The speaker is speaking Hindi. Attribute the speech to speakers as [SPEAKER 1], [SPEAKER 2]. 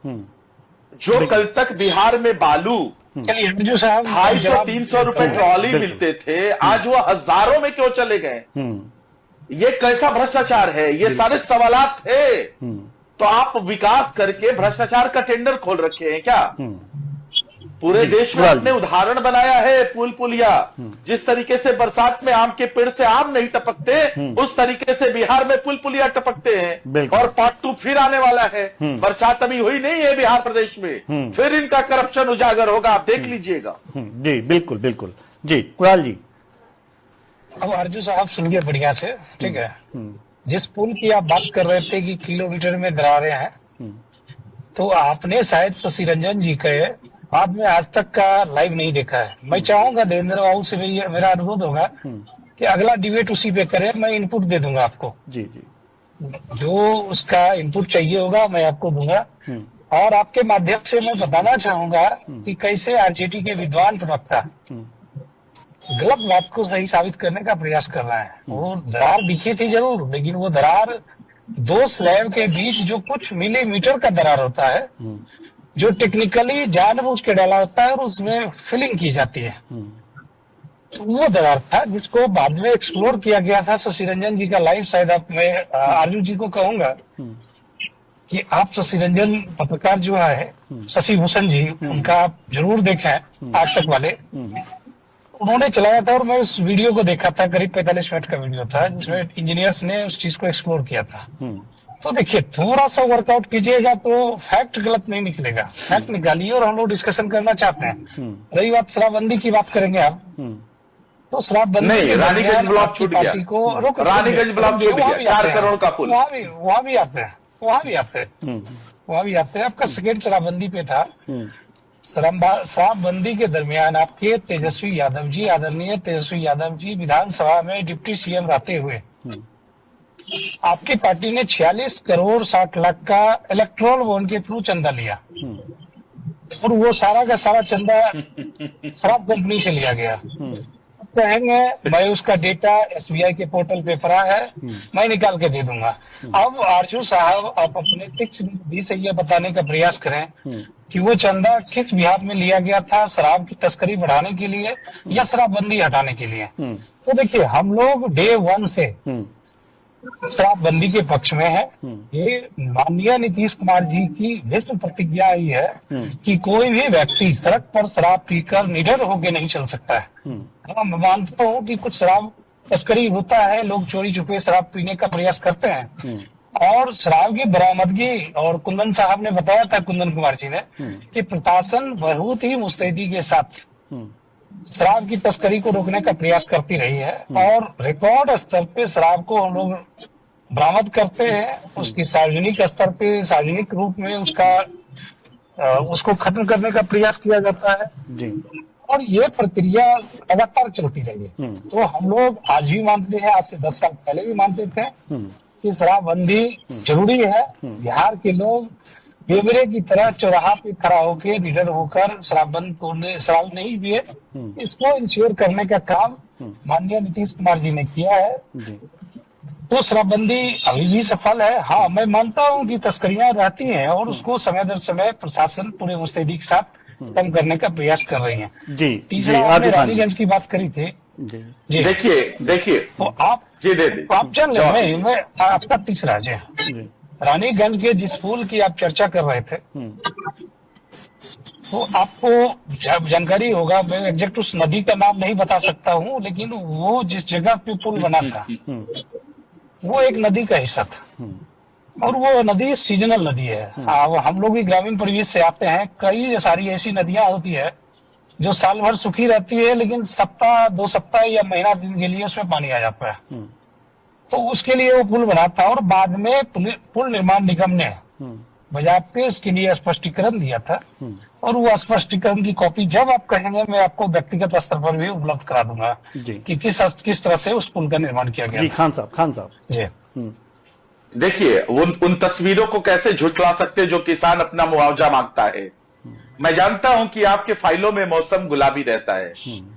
[SPEAKER 1] जो कल तक बिहार में बालू
[SPEAKER 2] चलिए जो साहब
[SPEAKER 1] 250-300 रुपए ट्रॉली मिलते थे, आज वो हजारों में क्यों चले गए? ये कैसा भ्रष्टाचार है? ये सारे सवालात थे। तो आप विकास करके भ्रष्टाचार का टेंडर खोल रखे हैं क्या? पूरे देश में अपने उदाहरण बनाया है पुल पुलिया। जिस तरीके से बरसात में आम के पेड़ से आम नहीं टपकते, उस तरीके से बिहार में पुल पुलिया टपकते हैं। और पार्ट 2 फिर आने वाला है। बरसात अभी हुई नहीं है बिहार प्रदेश में, फिर इनका करप्शन उजागर होगा, आप देख लीजिएगा।
[SPEAKER 3] जी बिल्कुल बिल्कुल। जी कुणाल जी,
[SPEAKER 2] अब अर्जुन साहब सुनिए बढ़िया से, ठीक है। जिस पुल की आप बात कर रहे थे कि किलोमीटर में दरारें हैं, तो आपने शायद शशि रंजन जी के बाद में आज तक का लाइव नहीं देखा है। मैं चाहूंगा देवेंद्र बाबू से मेरा अनुरोध होगा कि अगला डिबेट उसी पे करें, मैं इनपुट दे दूंगा आपको।
[SPEAKER 3] जी जी,
[SPEAKER 2] जो उसका इनपुट चाहिए होगा मैं आपको दूंगा। और आपके माध्यम से मैं बताना चाहूंगा कि कैसे आरजेडी के विद्वान प्रवक्ता गलत बात को सही साबित करने का प्रयास कर रहा है। वो दरार दिखी थी जरूर, लेकिन वो दरार 2 स्लैब के बीच जो कुछ मिलीमीटर का दरार होता है, जो टेक्निकली जानबूझ के डाला होता है और उसमें फिलिंग की जाती है, तो वो दरार था जिसको बाद में एक्सप्लोर किया गया था। शशि रंजन जी का लाइव शायद मैं आर्यू जी को कहूंगा कि आप शशि रंजन पत्रकार जो है शशि भूषण जी, उनका आप जरूर देखें आज तक वाले, उन्होंने चलाया था और मैं उस वीडियो को देखा था। करीब 45 मिनट का वीडियो था जिसमें इंजीनियर्स ने उस चीज को एक्सप्लोर किया था। तो देखिए, थोड़ा सा वर्कआउट कीजिएगा तो फैक्ट गलत नहीं निकलेगा। फैक्ट निकालिए और हम लोग डिस्कशन करना चाहते हैं। रही बात शराबबंदी की बात करेंगे आप, तो शराबबंदी
[SPEAKER 1] नहीं, रानीगंज ब्लॉक छूट गया, रानीगंज ब्लॉक छूट गया, 4 करोड़ का पुल।
[SPEAKER 2] वहां भी आते हैं। आपका सेकेंड शराबबंदी पे था। शराबबंदी के दरमियान आपके तेजस्वी यादव जी, आदरणीय तेजस्वी यादव जी, विधानसभा में डिप्टी सीएम रहते हुए आपकी पार्टी ने 46 करोड़ 60 लाख का इलेक्ट्रोल बॉन्ड के थ्रू चंदा लिया और वो सारा का सारा चंदा शराब कंपनी से लिया गया। कहेंगे मैं उसका डेटा एसबीआई के पोर्टल पे पड़ा है, मैं निकाल के दे दूंगा। अब आरजू साहब आप अपने तीक्ष्ण बुद्धि से ये बताने का प्रयास करें कि वो चंदा किस बिहार में लिया गया था, शराब की तस्करी बढ़ाने के लिए या शराबबंदी हटाने के लिए। तो देखिए, हम लोग डे 1 से शराबबंदी के पक्ष में है। ये माननीय नीतीश कुमार जी की विश्व प्रतिज्ञा ही है कि कोई भी व्यक्ति सड़क पर शराब पीकर निडर होकर नहीं चल सकता है। मैं मानता हूँ कि कुछ शराब तस्करी होता है, लोग चोरी छुपे शराब पीने का प्रयास करते हैं और शराब की बरामदगी, और कुंदन साहब ने बताया था, कुंदन कुमार जी ने, कि प्रशासन बहुत ही मुस्तैदी के साथ शराब की तस्करी को रोकने का प्रयास करती रही है और रिकॉर्ड स्तर पे शराब को हम लोग बरामद करते हैं। उसकी सार्वजनिक स्तर पे, सार्वजनिक रूप में उसको खत्म करने का प्रयास किया जाता है
[SPEAKER 3] जी।
[SPEAKER 2] और ये प्रक्रिया लगातार चलती रही है। तो हम लोग आज भी मानते हैं, आज से 10 साल पहले भी मानते थे कि शराबबंदी जरूरी है। बिहार के लोग बेवरे की तरह चौराहा पे खड़ा होकर निडर होकर शराब नहीं पिए, इसको इंश्योर करने का काम माननीय नीतीश कुमार जी ने किया है। तो शराबबंदी अभी भी सफल है। हाँ, मैं मानता हूँ कि तस्करियां रहती हैं और उसको समय दर समय प्रशासन पूरे मुस्तैदी के साथ कम करने का प्रयास कर रही है।
[SPEAKER 3] जी,
[SPEAKER 2] तीसरा, आपने रानीगंज की बात करी थी।
[SPEAKER 1] जी, देखिए
[SPEAKER 2] तो आप चल रहे, मैं आपका तीसरा जी, रानीगंज के जिस पुल की आप चर्चा कर रहे थे, तो आपको जानकारी होगा, मैं एग्जैक्ट उस नदी का नाम नहीं बता सकता हूँ, लेकिन वो जिस जगह पे पुल बना था वो एक नदी का हिस्सा था और वो नदी सीजनल नदी है। अब हम लोग भी ग्रामीण परिवेश से आते हैं, कई सारी ऐसी नदियां होती है जो साल भर सूखी रहती है, लेकिन सप्ताह 2 सप्ताह या महीना दिन के लिए उसमें पानी आ जाता है। तो उसके लिए वो पुल बना था और बाद में पुल निर्माण निगम ने बजाते उसके लिए स्पष्टीकरण दिया था और वो स्पष्टीकरण की कॉपी जब आप कहेंगे मैं आपको व्यक्तिगत स्तर पर भी उपलब्ध करा दूंगा कि किस तरह से उस पुल का निर्माण किया गया।
[SPEAKER 3] जी खान साहब
[SPEAKER 2] जी,
[SPEAKER 1] देखिए, उन तस्वीरों को कैसे झुटला सकते जो किसान अपना मुआवजा मांगता है। मैं जानता हूं कि आपके फाइलों में मौसम गुलाबी रहता है,